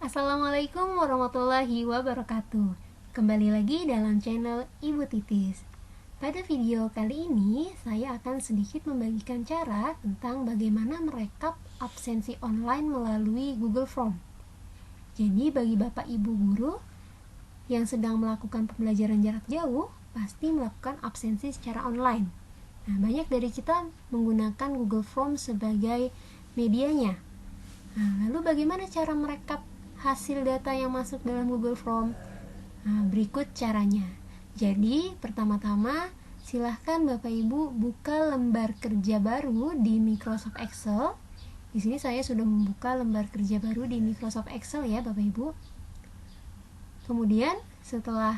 Assalamualaikum warahmatullahi wabarakatuh. Kembali lagi dalam channel Ibu Titis. Pada video kali ini saya akan sedikit membagikan cara tentang bagaimana merekap absensi online melalui Google Form. Jadi bagi Bapak Ibu guru yang sedang melakukan pembelajaran jarak jauh pasti melakukan absensi secara online. Nah, banyak dari kita menggunakan Google Form sebagai medianya. Nah, lalu bagaimana cara merekap hasil data yang masuk dalam Google Form? Nah, berikut caranya. Jadi, pertama-tama silahkan Bapak Ibu buka lembar kerja baru di Microsoft Excel. Di sini saya sudah membuka lembar kerja baru di Microsoft Excel ya, Bapak Ibu. Kemudian, setelah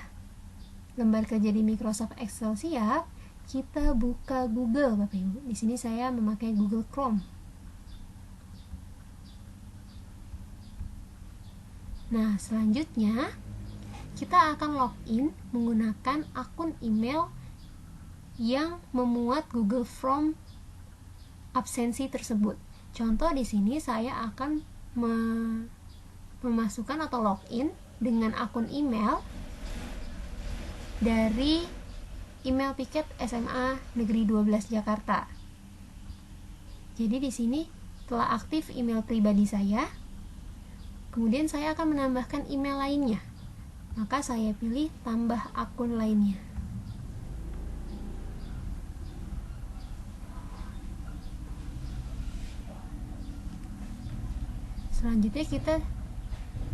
lembar kerja di Microsoft Excel siap, kita buka Google, Bapak Ibu. Di sini saya memakai Google Chrome. Nah, selanjutnya kita akan login menggunakan akun email yang memuat Google Form absensi tersebut. Contoh di sini saya akan memasukkan atau login dengan akun email dari email piket SMA Negeri 12 Jakarta. Jadi di sini telah aktif email pribadi saya. Kemudian saya akan menambahkan email lainnya. Maka saya pilih tambah akun lainnya. Selanjutnya kita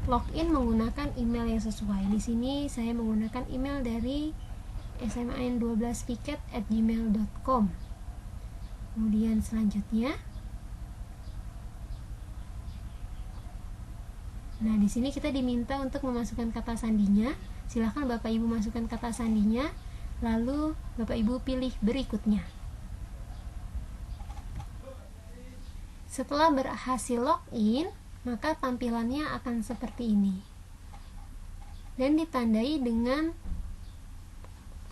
login menggunakan email yang sesuai. Di sini saya menggunakan email dari sman12piket@gmail.com. Kemudian selanjutnya, nah, di sini kita diminta untuk memasukkan kata sandinya. Silahkan Bapak Ibu masukkan kata sandinya, lalu Bapak Ibu pilih berikutnya. Setelah berhasil login, maka tampilannya akan seperti ini. Dan ditandai dengan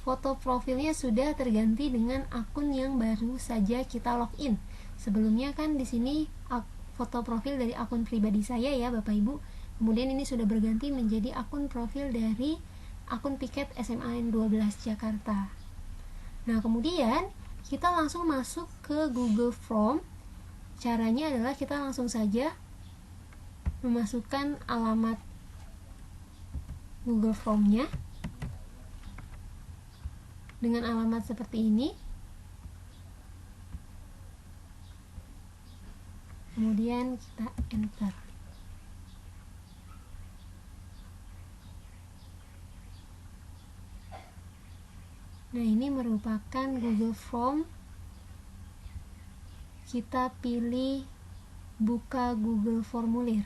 foto profilnya sudah terganti dengan akun yang baru saja kita login. Sebelumnya kan di sini foto profil dari akun pribadi saya ya, Bapak Ibu. Kemudian ini sudah berganti menjadi akun profil dari akun piket SMAN 12 Jakarta. Nah, kemudian kita langsung masuk ke Google Form. Caranya adalah kita langsung saja memasukkan alamat Google Form-nya dengan alamat seperti ini. Kemudian kita enter. Nah, ini merupakan Google Form. Kita pilih buka Google Formulir.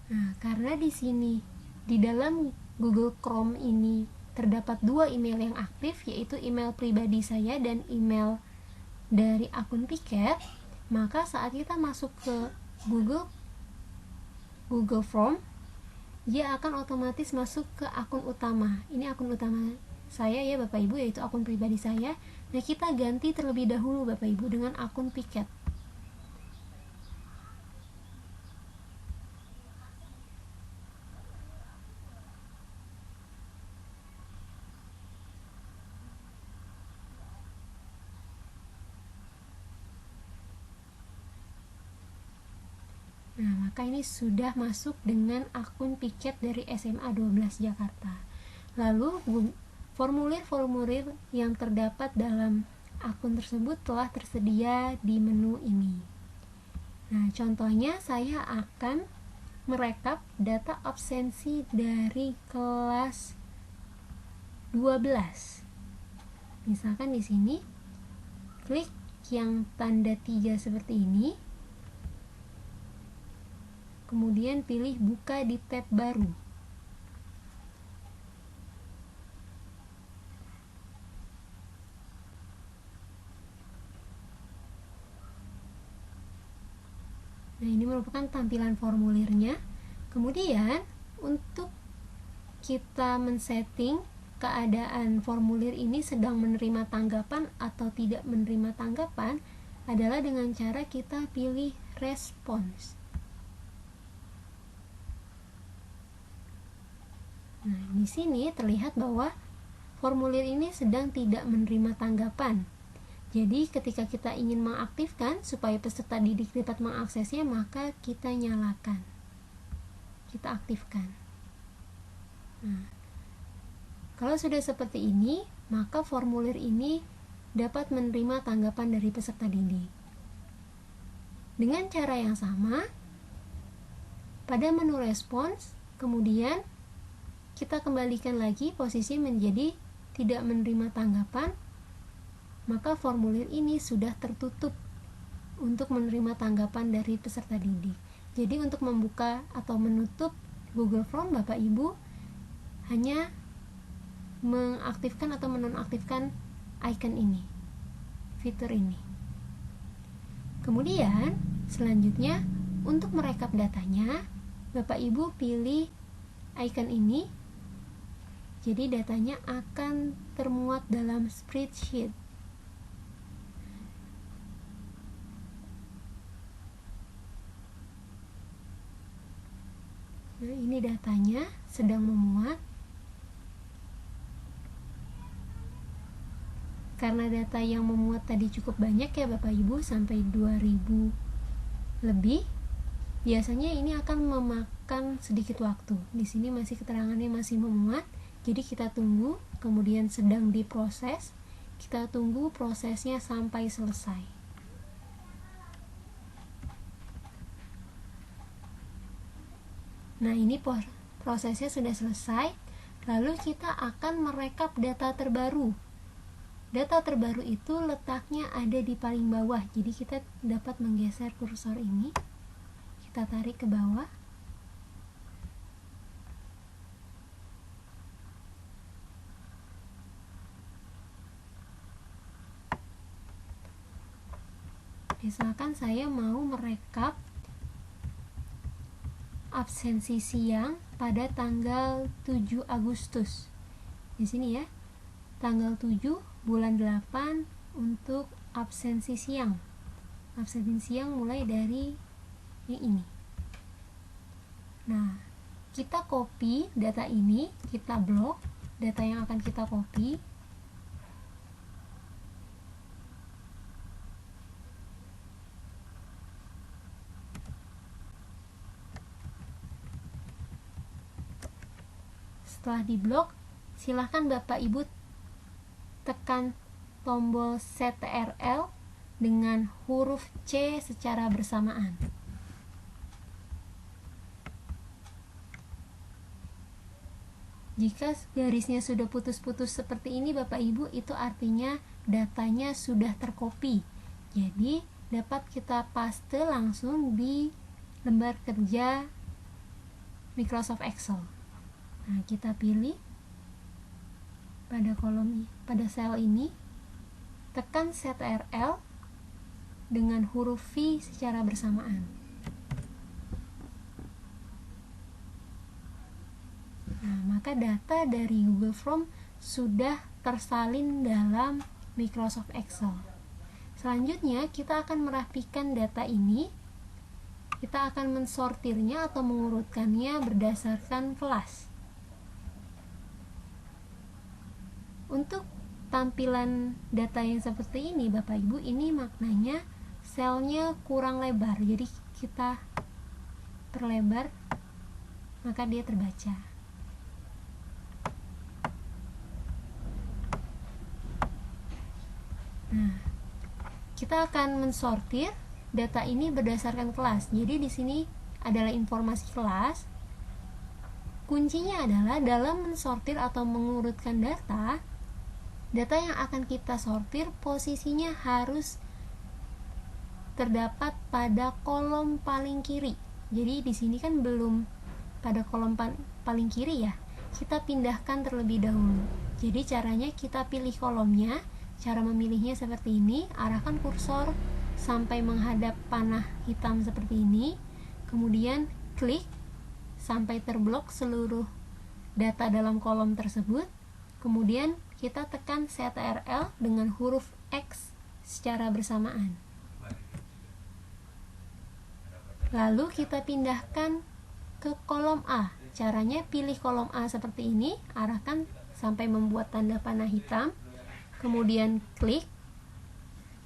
Nah, karena di sini di dalam Google Chrome ini terdapat dua email yang aktif, yaitu email pribadi saya dan email dari akun piket, maka saat kita masuk ke Google Form, dia akan otomatis masuk ke akun utama. Ini akun utama saya ya Bapak Ibu, yaitu akun pribadi saya. Nah, kita ganti terlebih dahulu Bapak Ibu dengan akun piket. Nah, maka ini sudah masuk dengan akun piket dari SMA 12 Jakarta. Lalu formulir-formulir yang terdapat dalam akun tersebut telah tersedia di menu ini. Nah, contohnya saya akan merekap data absensi dari kelas 12. Misalkan di sini klik yang tanda 3 seperti ini. Kemudian pilih buka di tab baru. Nah, ini merupakan tampilan formulirnya. Kemudian untuk kita men-setting keadaan formulir ini sedang menerima tanggapan atau tidak menerima tanggapan adalah dengan cara kita pilih response. Nah, di sini terlihat bahwa formulir ini sedang tidak menerima tanggapan. Jadi ketika kita ingin mengaktifkan supaya peserta didik dapat mengaksesnya, maka kita nyalakan, kita aktifkan. Nah, kalau sudah seperti ini, maka formulir ini dapat menerima tanggapan dari peserta didik. Dengan cara yang sama, pada menu respons, kemudian kita kembalikan lagi posisi menjadi tidak menerima tanggapan, maka formulir ini sudah tertutup untuk menerima tanggapan dari peserta didik. Jadi untuk membuka atau menutup Google Form, Bapak Ibu hanya mengaktifkan atau menonaktifkan icon ini, fitur ini. Kemudian selanjutnya untuk merekap datanya, Bapak Ibu pilih icon ini. Jadi datanya akan termuat dalam spreadsheet. Nah, ini datanya sedang memuat. Karena data yang memuat tadi cukup banyak ya Bapak Ibu, sampai 2000 lebih, biasanya ini akan memakan sedikit waktu. Di sini masih keterangannya masih memuat, jadi kita tunggu, kemudian sedang diproses, kita tunggu prosesnya sampai selesai. Nah, ini prosesnya sudah selesai, lalu kita akan merekap data terbaru. Data terbaru itu letaknya ada di paling bawah, jadi kita dapat menggeser kursor ini, kita tarik ke bawah. Misalkan saya mau merekap absensi siang pada tanggal 7 Agustus. Di sini ya, tanggal 7 bulan 8 untuk absensi siang. Absensi siang mulai dari yang ini. Nah, kita copy data ini, kita blok data yang akan kita copy. Setelah diblok, silahkan Bapak Ibu tekan tombol CTRL dengan huruf C secara bersamaan. Jika garisnya sudah putus-putus seperti ini Bapak Ibu, itu artinya datanya sudah tercopy. Jadi dapat kita paste langsung di lembar kerja Microsoft Excel. Nah, kita pilih pada kolom, pada sel ini, tekan CTRL dengan huruf V secara bersamaan. Nah, maka data dari Google Form sudah tersalin dalam Microsoft Excel. Selanjutnya, kita akan merapikan data ini. Kita akan mensortirnya atau mengurutkannya berdasarkan kelas. Untuk tampilan data yang seperti ini Bapak Ibu, ini maknanya selnya kurang lebar, jadi kita perlebar, maka dia terbaca. Nah, kita akan mensortir data ini berdasarkan kelas. Jadi di sini adalah informasi kelas. Kuncinya adalah dalam mensortir atau mengurutkan data yang akan kita sortir posisinya harus terdapat pada kolom paling kiri. Jadi di sini kan belum pada kolom paling kiri ya. Kita pindahkan terlebih dahulu. Jadi caranya kita pilih kolomnya. Cara memilihnya seperti ini, arahkan kursor sampai menghadap panah hitam seperti ini. Kemudian klik sampai terblok seluruh data dalam kolom tersebut. Kemudian kita tekan CTRL dengan huruf X secara bersamaan. Lalu kita pindahkan ke kolom A. Caranya pilih kolom A seperti ini, arahkan sampai membuat tanda panah hitam, kemudian klik,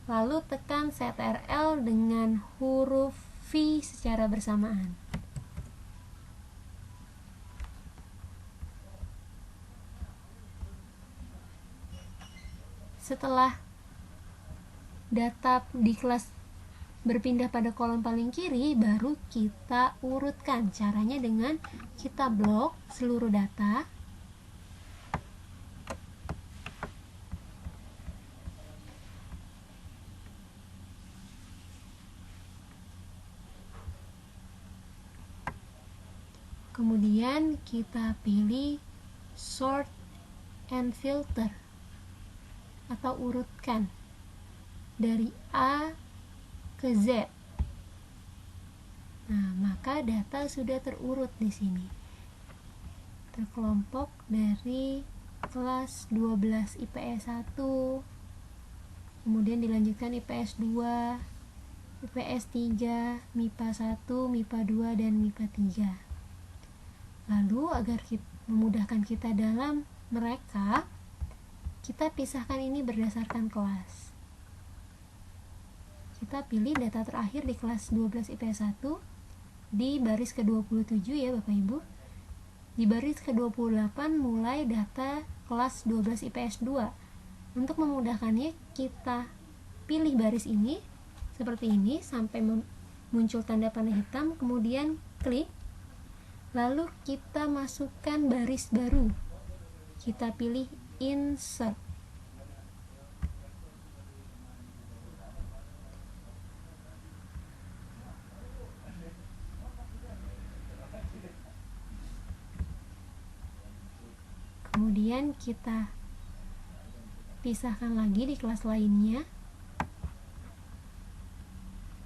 lalu tekan CTRL dengan huruf V secara bersamaan. Setelah data di kelas berpindah pada kolom paling kiri, baru kita urutkan. Caranya dengan kita blok seluruh data, kemudian kita pilih sort and filter atau urutkan dari A ke Z. Nah, maka data sudah terurut di sini. Terkelompok dari kelas 12 IPS 1, kemudian dilanjutkan IPS 2, IPS 3, MIPA 1, MIPA 2, dan MIPA 3. Lalu agar memudahkan kita dalam merekap, kita pisahkan ini berdasarkan kelas. Kita pilih data terakhir di kelas 12 IPS 1 di baris ke-27 ya Bapak Ibu. Di baris ke-28 mulai data kelas 12 IPS 2. Untuk memudahkannya, kita pilih baris ini seperti ini sampai muncul tanda panah hitam, kemudian klik. Lalu kita masukkan baris baru. Kita pilih insert. Kemudian kita pisahkan lagi di kelas lainnya.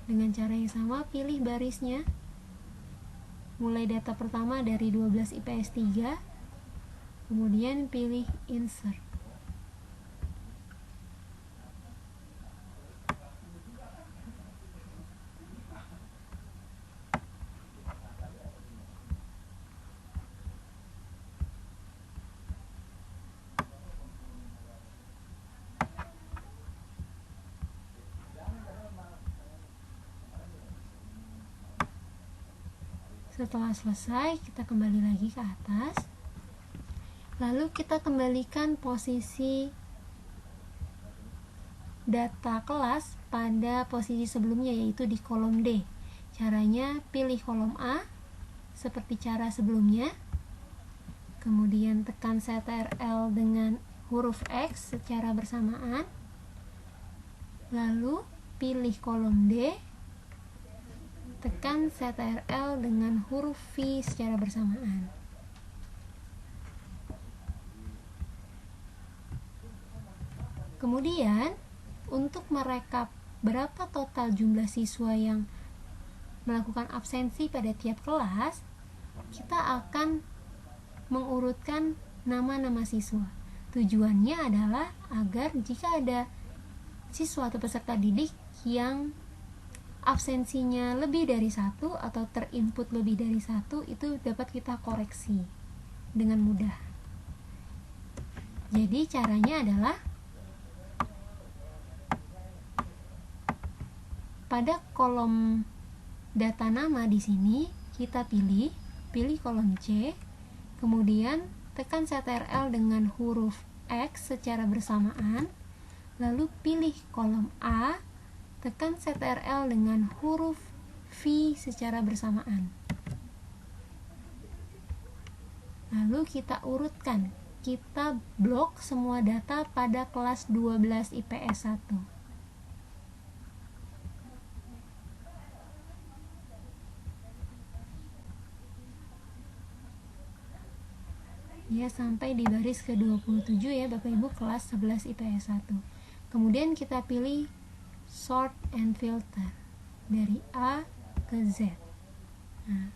Dengan cara yang sama, pilih barisnya. Mulai data pertama dari 12 IPS 3, kemudian pilih insert. Setelah selesai, kita kembali lagi ke atas. Lalu kita kembalikan posisi data kelas pada posisi sebelumnya, yaitu di kolom D. Caranya pilih kolom A seperti cara sebelumnya, kemudian tekan CTRL dengan huruf X secara bersamaan, lalu pilih kolom D, tekan CTRL dengan huruf V secara bersamaan. Kemudian, untuk merekap berapa total jumlah siswa yang melakukan absensi pada tiap kelas, kita akan mengurutkan nama-nama siswa. Tujuannya adalah agar jika ada siswa atau peserta didik yang absensinya lebih dari 1 atau terinput lebih dari 1, itu dapat kita koreksi dengan mudah. Jadi caranya adalah pada kolom data nama di sini kita pilih kolom C, kemudian tekan CTRL dengan huruf X secara bersamaan, lalu pilih kolom A, tekan CTRL dengan huruf V secara bersamaan. Lalu kita urutkan, kita blok semua data pada kelas 12 IPS 1. Ya, sampai di baris ke-27 ya Bapak Ibu, kelas 11 IPS 1. Kemudian kita pilih sort and filter dari A ke Z. Nah,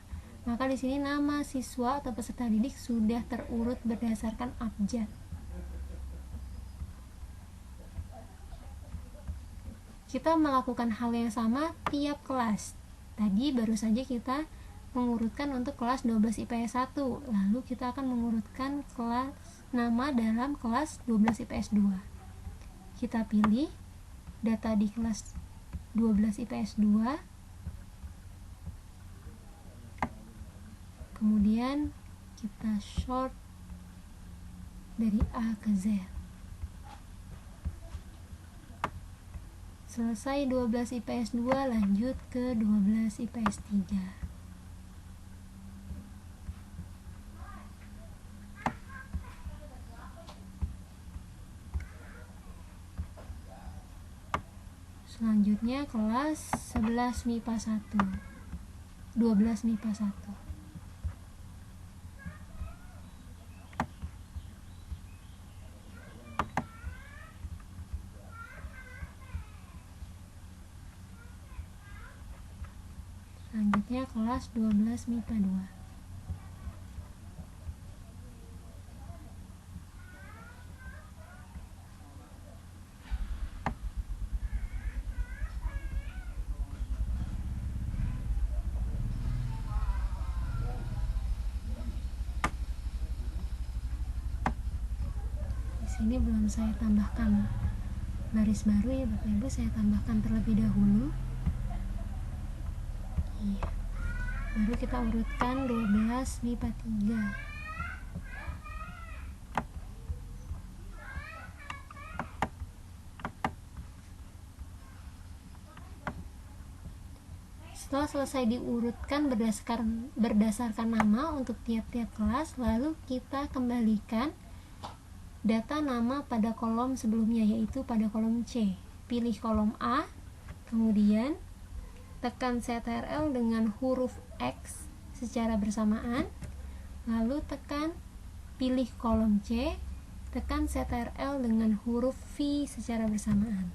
maka di sini nama siswa atau peserta didik sudah terurut berdasarkan abjad. Kita melakukan hal yang sama tiap kelas. Tadi baru saja kita mengurutkan untuk kelas 12 IPS 1, lalu kita akan mengurutkan kelas nama dalam kelas 12 IPS 2. Kita pilih data di kelas 12 IPS 2, kemudian kita sort dari A ke Z. Selesai 12 IPS 2, lanjut ke 12 IPS 3. Selanjutnya kelas 11 MIPA 1, 12 MIPA 1. Selanjutnya kelas 12 MIPA 2. Ini belum saya tambahkan baris baru ya Bapak Ibu, saya tambahkan terlebih dahulu. Iya. Baru kita urutkan 12 MIPA 3. Setelah selesai diurutkan berdasarkan nama untuk tiap-tiap kelas, lalu kita kembalikan data nama pada kolom sebelumnya, yaitu pada kolom C. Pilih kolom A, kemudian tekan Ctrl dengan huruf X secara bersamaan, lalu pilih kolom C, tekan Ctrl dengan huruf V secara bersamaan.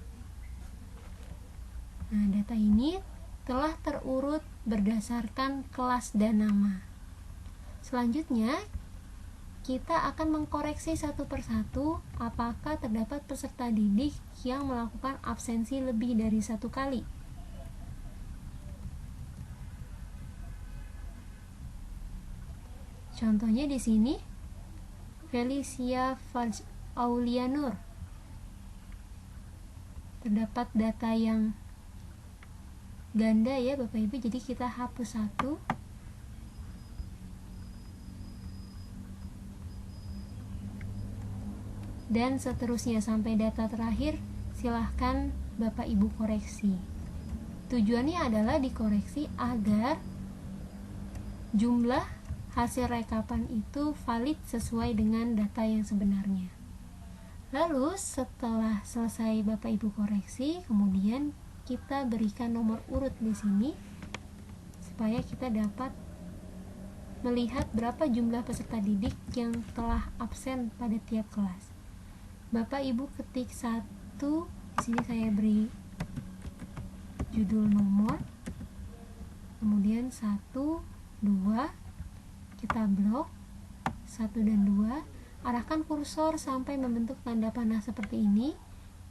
Nah, data ini telah terurut berdasarkan kelas dan nama. Selanjutnya kita akan mengkoreksi satu persatu apakah terdapat peserta didik yang melakukan absensi lebih dari 1 kali. Contohnya di sini Felicia Aulianur. Terdapat data yang ganda ya Bapak Ibu, jadi kita hapus 1. Dan seterusnya sampai data terakhir, silahkan Bapak Ibu koreksi. Tujuannya adalah dikoreksi agar jumlah hasil rekapan itu valid sesuai dengan data yang sebenarnya. Lalu setelah selesai Bapak Ibu koreksi, kemudian kita berikan nomor urut di sini supaya kita dapat melihat berapa jumlah peserta didik yang telah absen pada tiap kelas. Bapak Ibu ketik 1, di sini saya beri judul nomor, kemudian 1, 2, kita blok 1 dan 2, arahkan kursor sampai membentuk tanda panah seperti ini,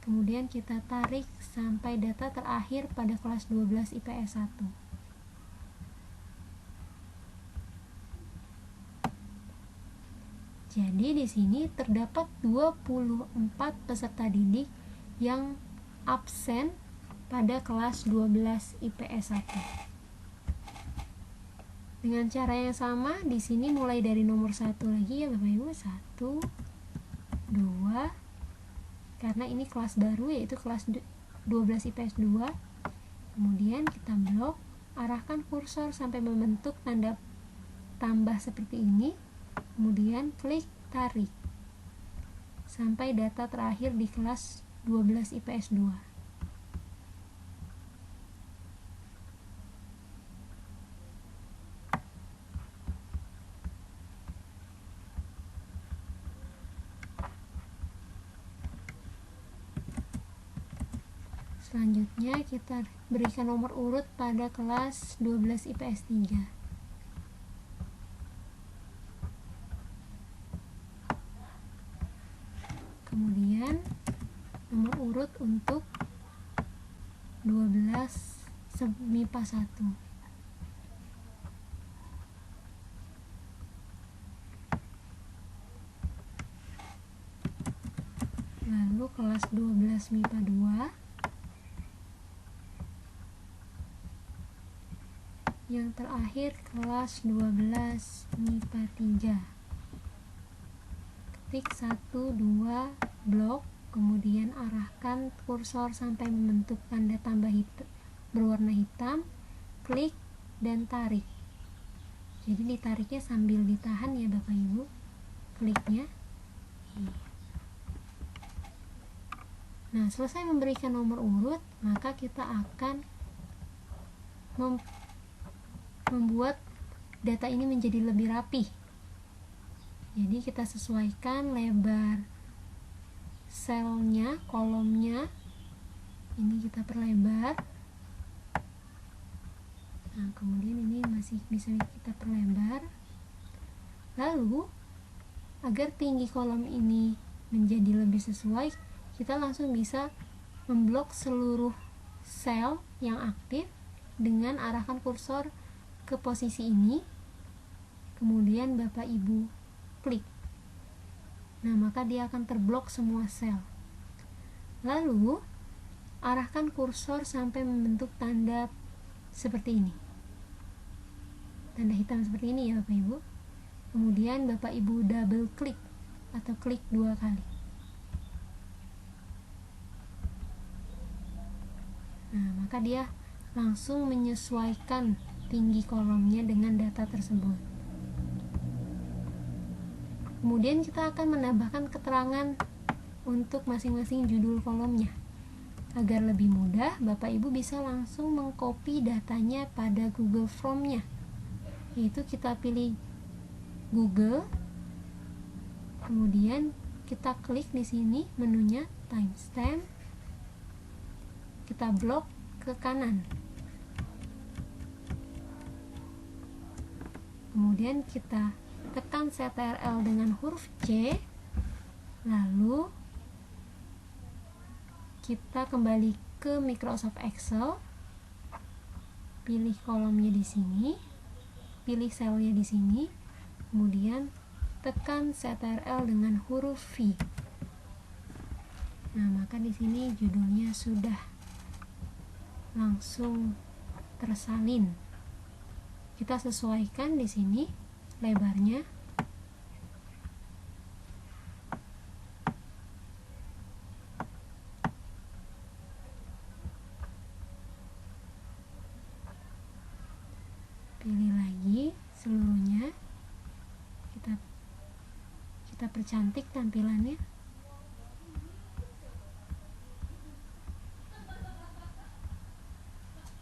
kemudian kita tarik sampai data terakhir pada kelas 12 IPS 1. Jadi di sini terdapat 24 peserta didik yang absen pada kelas 12 IPS 1. Dengan cara yang sama, di sini mulai dari nomor 1 lagi ya Bapak Ibu, 1, 2, karena ini kelas baru yaitu kelas 12 IPS 2. Kemudian kita blok, arahkan kursor sampai membentuk tanda tambah seperti ini. Kemudian klik tarik sampai data terakhir di kelas 12 IPS 2. Selanjutnya kita berikan nomor urut pada kelas 12 IPS 3. urut untuk 12 MIPA 1. Lalu kelas 12 MIPA 2. Yang terakhir kelas 12 MIPA 3. Ketik 1, 2 blok, kemudian arahkan kursor sampai membentuk tanda tambah berwarna hitam, klik dan tarik. Jadi ditariknya sambil ditahan ya Bapak Ibu, kliknya. Nah, selesai memberikan nomor urut, maka kita akan membuat data ini menjadi lebih rapi. Jadi kita sesuaikan lebar selnya, kolomnya. Ini kita perlebar. Nah, kemudian ini masih bisa kita perlebar. Lalu, agar tinggi kolom ini menjadi lebih sesuai, kita langsung bisa memblok seluruh sel yang aktif dengan arahkan kursor ke posisi ini. Kemudian Bapak Ibu klik. Nah, maka dia akan terblok semua sel. Lalu, arahkan kursor sampai membentuk tanda seperti ini. Tanda hitam seperti ini ya Bapak Ibu. Kemudian Bapak Ibu double klik atau klik 2 kali. Nah, maka dia langsung menyesuaikan tinggi kolomnya dengan data tersebut. Kemudian kita akan menambahkan keterangan untuk masing-masing judul kolomnya. Agar lebih mudah, Bapak Ibu bisa langsung mengcopy datanya pada Google Form-nya. Yaitu kita pilih Google, kemudian kita klik di sini menunya timestamp, kita blok ke kanan. Kemudian kita tekan Ctrl dengan huruf C, lalu kita kembali ke Microsoft Excel, pilih kolomnya di sini, pilih selnya di sini, kemudian tekan Ctrl dengan huruf V. Nah, maka di sini judulnya sudah langsung tersalin. Kita sesuaikan di sini lebarnya. Pilih lagi seluruhnya. Kita percantik tampilannya.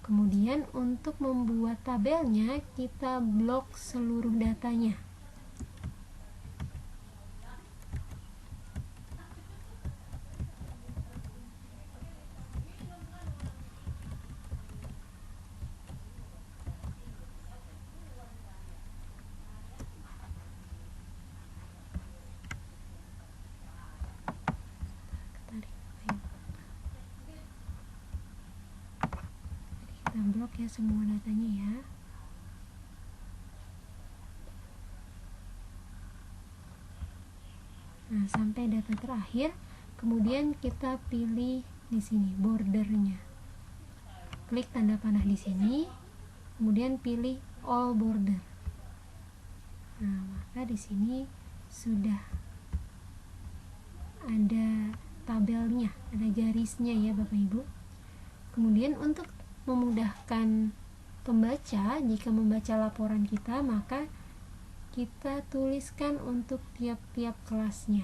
Kemudian untuk membuat tabelnya, kita blok seluruh datanya. Kita blok ya semua datanya ya. Nah, sampai data terakhir, kemudian kita pilih di sini bordernya. Klik tanda panah di sini, kemudian pilih all border. Nah, maka di sini sudah ada tabelnya, ada garisnya ya Bapak Ibu. Kemudian untuk memudahkan pembaca, jika membaca laporan kita, maka kita tuliskan untuk tiap-tiap kelasnya.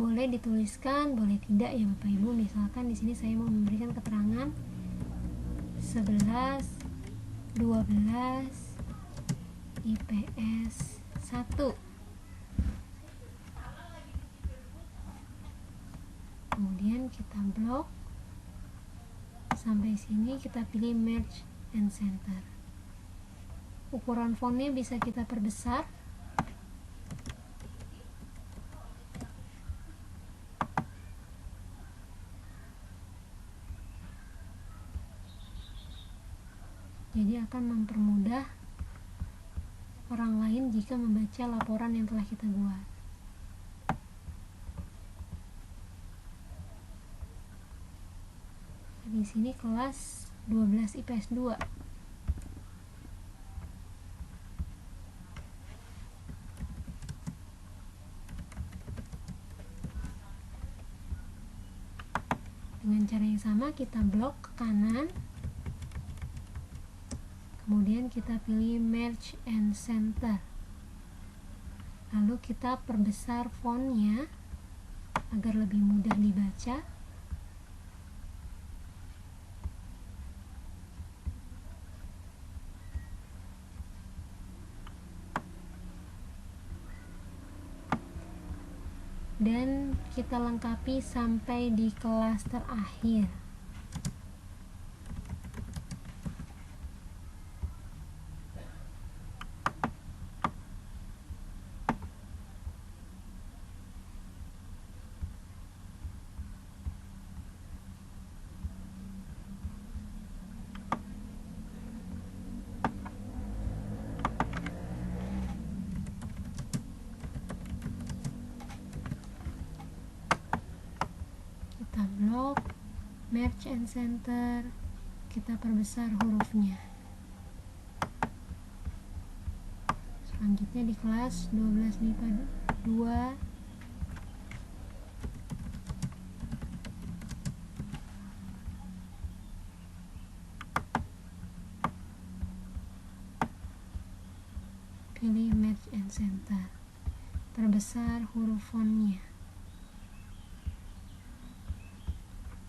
Boleh dituliskan, boleh tidak ya Bapak Ibu. Misalkan di sini saya mau memberikan keterangan 11, 12, IPS 1. Kemudian kita blok. Sampai sini kita pilih merge and center. Ukuran fontnya bisa kita perbesar. jadi akan mempermudah orang lain jika membaca laporan yang telah kita buat. Di sini kelas 12 IPS 2. Dengan cara yang sama kita blok ke kanan, kemudian kita pilih Merge and Center, lalu kita perbesar fontnya agar lebih mudah dibaca. Dan kita lengkapi sampai di kelas terakhir. Kita blok, merge and center, kita perbesar hurufnya. Selanjutnya di kelas 12 MIPA 2, pilih merge and center, perbesar huruf fontnya.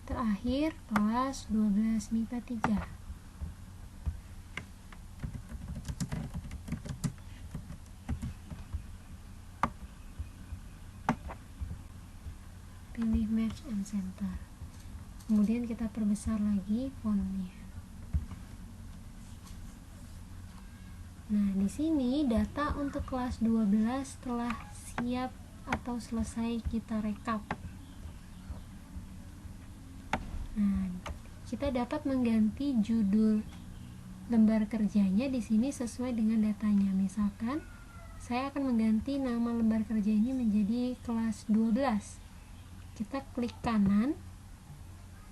Terakhir kelas 12 MIPA 3, pilih merge and center, kemudian kita perbesar lagi fontnya. Nah, di sini data untuk kelas 12 telah siap atau selesai kita rekap. Nah, kita dapat mengganti judul lembar kerjanya di sini sesuai dengan datanya. Misalkan saya akan mengganti nama lembar kerja ini menjadi kelas 12. Kita klik kanan,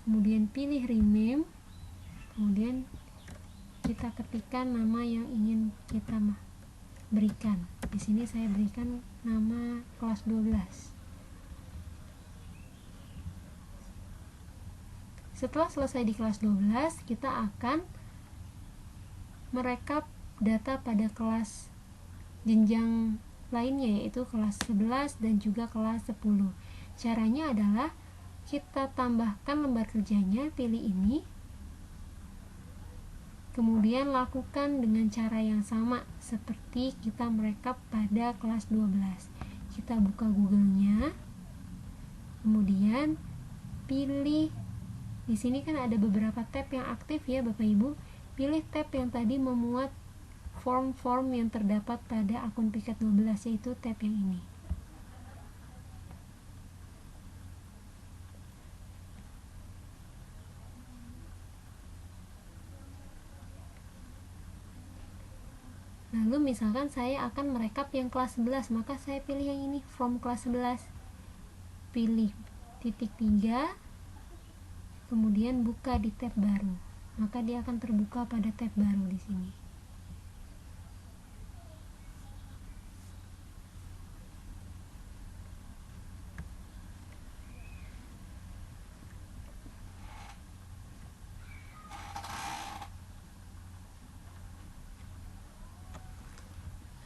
kemudian pilih rename, kemudian kita ketikkan nama yang ingin kita berikan. Di sini saya berikan nama kelas 12. Setelah selesai di kelas 12, kita akan merekap data pada kelas jenjang lainnya, yaitu kelas 11 dan juga kelas 10. Caranya adalah kita tambahkan lembar kerjanya, pilih ini, kemudian lakukan dengan cara yang sama seperti kita merekap pada kelas 12. Kita buka Google-nya, kemudian pilih. Di sini kan ada beberapa tab yang aktif ya Bapak Ibu. Pilih tab yang tadi memuat form-form yang terdapat pada akun Piket 12, yaitu tab yang ini. Lalu misalkan saya akan merekap yang kelas 11, maka saya pilih yang ini, from kelas 11. Pilih titik 3, kemudian buka di tab baru, maka dia akan terbuka pada tab baru di sini.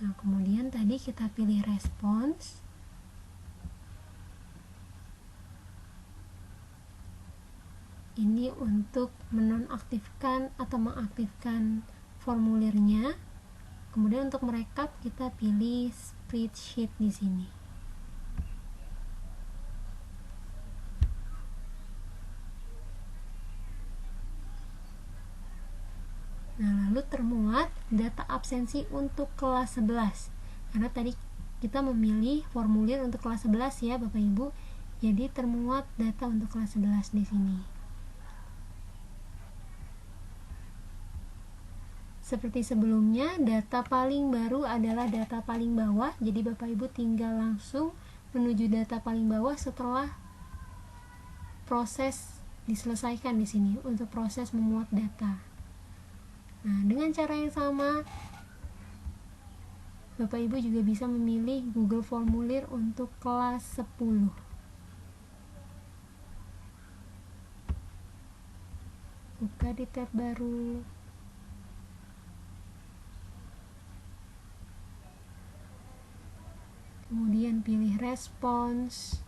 Nah, kemudian tadi kita pilih respons. Ini untuk menonaktifkan atau mengaktifkan formulirnya. Kemudian untuk merekap kita pilih spreadsheet di sini. Nah, lalu termuat data absensi untuk kelas 11. Karena tadi kita memilih formulir untuk kelas 11 ya Bapak Ibu. Jadi termuat data untuk kelas 11 di sini. Seperti sebelumnya, data paling baru adalah data paling bawah. Jadi Bapak Ibu tinggal langsung menuju data paling bawah setelah proses diselesaikan di sini untuk proses memuat data. Nah, dengan cara yang sama, Bapak Ibu juga bisa memilih Google Formulir untuk kelas 10. Buka di tab baru. Kemudian pilih respons.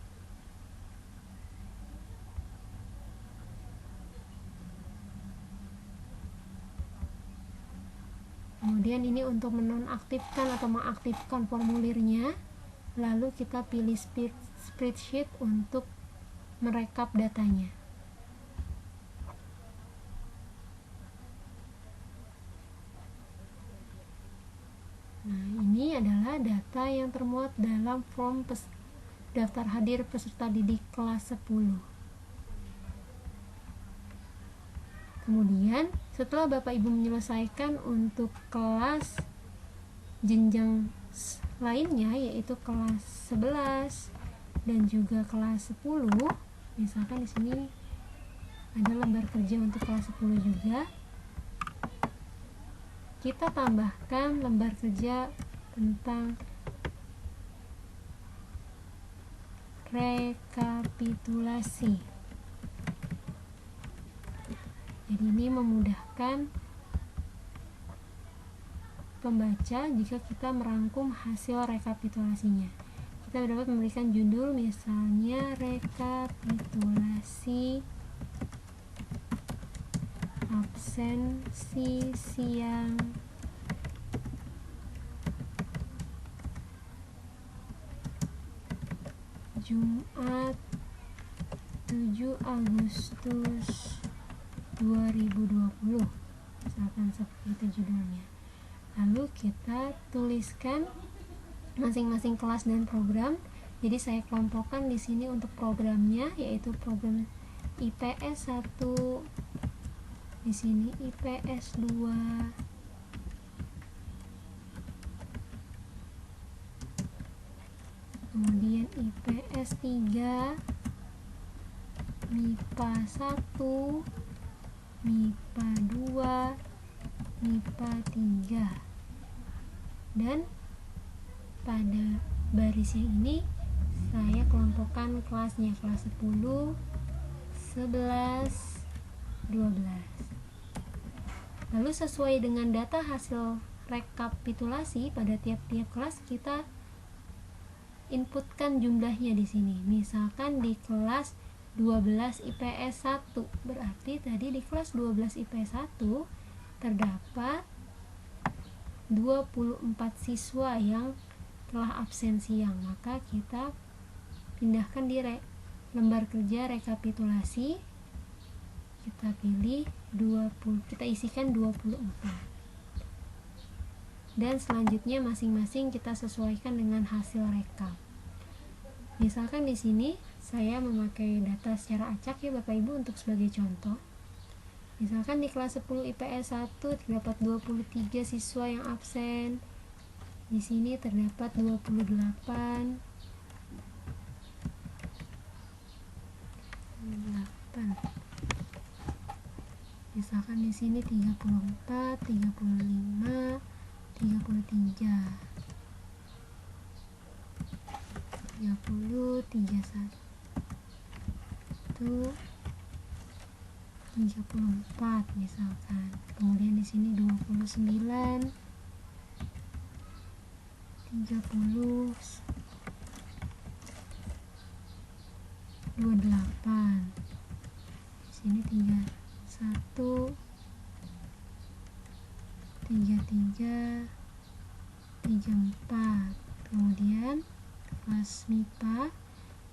Kemudian ini untuk menonaktifkan atau mengaktifkan formulirnya. Lalu kita pilih spreadsheet untuk merekap datanya. Nah, ini adalah data yang termuat dalam form daftar hadir peserta didik kelas 10. Kemudian, setelah Bapak Ibu menyelesaikan untuk kelas jenjang lainnya, yaitu kelas 11 dan juga kelas 10, misalkan di sini ada lembar kerja untuk kelas 10 juga, kita tambahkan lembar kerja tentang rekapitulasi. Jadi ini memudahkan pembaca jika kita merangkum hasil rekapitulasinya. Kita dapat memberikan judul, misalnya rekapitulasi absensi siang Jumat 7 Agustus 2020, misalkan seperti itu judulnya. Lalu kita tuliskan masing-masing kelas dan program. Jadi saya kelompokkan di sini untuk programnya, yaitu program IPS 1, di sini IPS 2, kemudian IPS 3, MIPA 1, MIPA 2, MIPA 3. Dan pada baris yang ini saya kelompokkan kelasnya, kelas 10, 11, 12. Lalu sesuai dengan data hasil rekapitulasi pada tiap-tiap kelas, kita inputkan jumlahnya di sini. Misalkan di kelas 12 IPS 1, berarti tadi di kelas 12 IPS 1 terdapat 24 siswa yang telah absen siang. Maka kita pindahkan di lembar kerja rekapitulasi, kita pilih 20, kita isikan 24. Dan selanjutnya masing-masing kita sesuaikan dengan hasil rekap. Misalkan di sini saya memakai data secara acak ya Bapak Ibu untuk sebagai contoh. Misalkan di kelas 10 IPS 1 terdapat 23 siswa yang absen. Di sini terdapat 28. Misalkan di sini 34, 35, 33, 30, 31, 34 misalkan. Kemudian di sini 29, 30, 28. Di sini 31, 33, 34. Kemudian kelas MIPA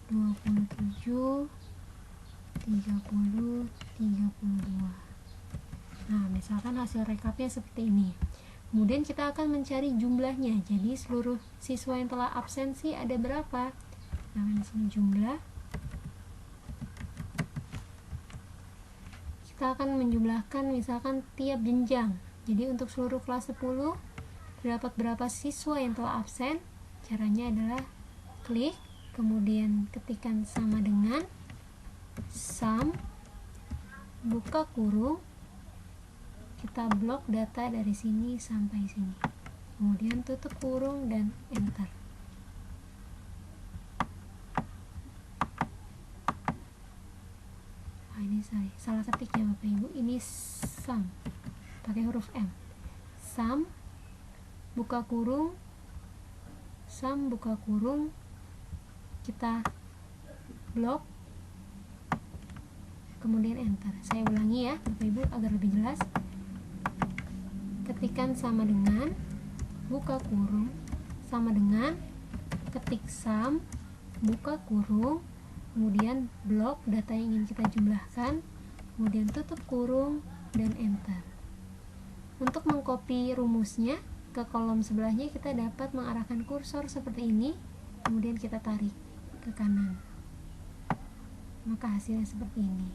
27, 30, 32. Nah, misalkan hasil rekapnya seperti ini. Kemudian kita akan mencari jumlahnya. Jadi seluruh siswa yang telah absensi ada berapa? Nah, di sini jumlah. Kita akan menjumlahkan misalkan tiap jenjang. Jadi untuk seluruh kelas 10 terdapat berapa siswa yang telah absen? Caranya adalah klik, kemudian ketikkan sama dengan sum, buka kurung, kita blok data dari sini sampai sini, kemudian tutup kurung dan enter. Ini salah ketik ya Bapak Ibu, ini sum pakai huruf M. Sum, buka kurung, sum, buka kurung, kita blok, kemudian enter. Saya ulangi ya Bapak Ibu agar lebih jelas. Ketikkan sama dengan, buka kurung, sama dengan, ketik sum, buka kurung, kemudian blok data yang ingin kita jumlahkan, kemudian tutup kurung dan enter. Untuk mengcopy rumusnya ke kolom sebelahnya, kita dapat mengarahkan kursor seperti ini, kemudian kita tarik ke kanan, maka hasilnya seperti ini.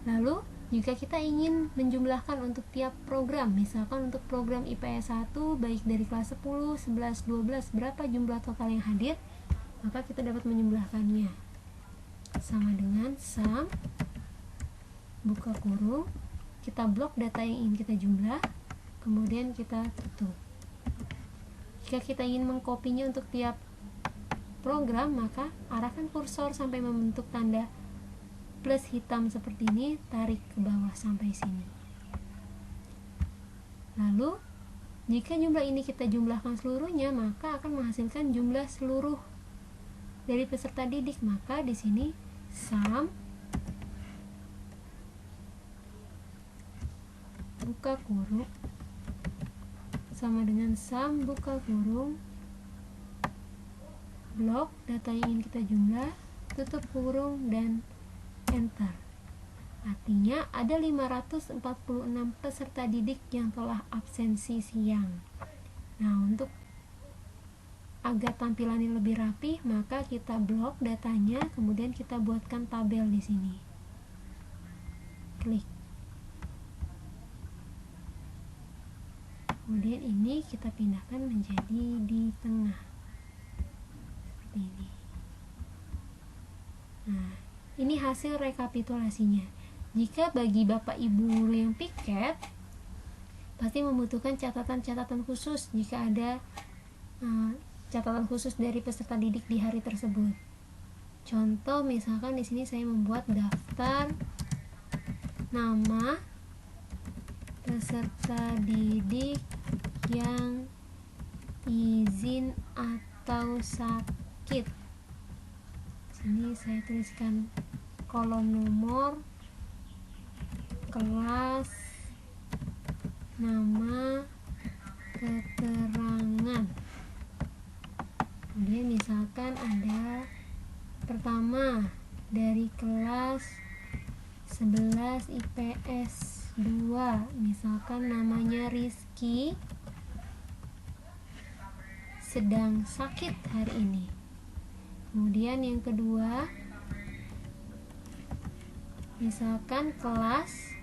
Lalu jika kita ingin menjumlahkan untuk tiap program, misalkan untuk program IPS 1 baik dari kelas 10, 11, 12, berapa jumlah total yang hadir, maka kita dapat menjumlahkannya sama dengan sum, buka kurung, kita blok data yang ingin kita jumlah, kemudian kita tutup. Jika kita ingin mengkopinya untuk tiap program, maka arahkan kursor sampai membentuk tanda plus hitam seperti ini, tarik ke bawah sampai sini. Lalu jika jumlah ini kita jumlahkan seluruhnya, maka akan menghasilkan jumlah seluruh dari peserta didik. Maka di sini sum, buka kurung, sama dengan sum, buka kurung, blok data yang ingin kita jumlah, tutup kurung dan enter. Artinya ada 546 peserta didik yang telah absensi siang. Nah, untuk agar tampilannya lebih rapi, maka kita blok datanya, kemudian kita buatkan tabel di sini. Klik. Kemudian ini kita pindahkan menjadi di tengah. Seperti ini. Nah, ini hasil rekapitulasinya. Jika bagi Bapak Ibu guru yang piket, pasti membutuhkan catatan-catatan khusus jika ada catatan khusus dari peserta didik di hari tersebut. Contoh misalkan di sini saya membuat daftar nama peserta didik yang izin atau sakit. Sini saya tuliskan kolom nomor, kelas, nama, keterangan. Kemudian misalkan ada pertama dari kelas 11 IPS 2, misalkan namanya Rizky, sedang sakit hari ini. Kemudian yang kedua, misalkan kelas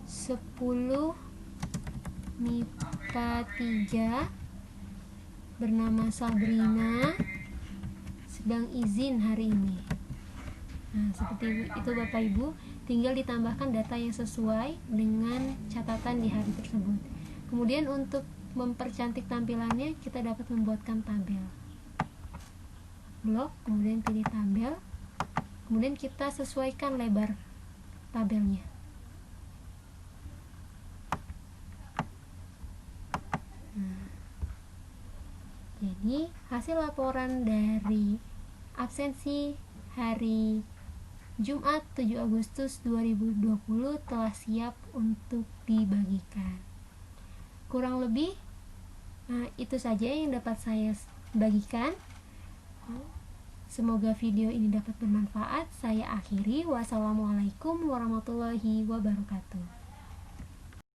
10 MIPA 3, bernama Sabrina, sedang izin hari ini. Nah, seperti itu Bapak Ibu, tinggal ditambahkan data yang sesuai dengan catatan di hari tersebut. Kemudian untuk mempercantik tampilannya, kita dapat membuatkan tabel. Blok, kemudian pilih tabel, kemudian kita sesuaikan lebar tabelnya. Jadi hasil laporan dari absensi hari Jumat 7 Agustus 2020 telah siap untuk dibagikan. Kurang lebih itu saja yang dapat saya bagikan. Semoga video ini dapat bermanfaat. Saya akhiri. Wassalamualaikum warahmatullahi wabarakatuh.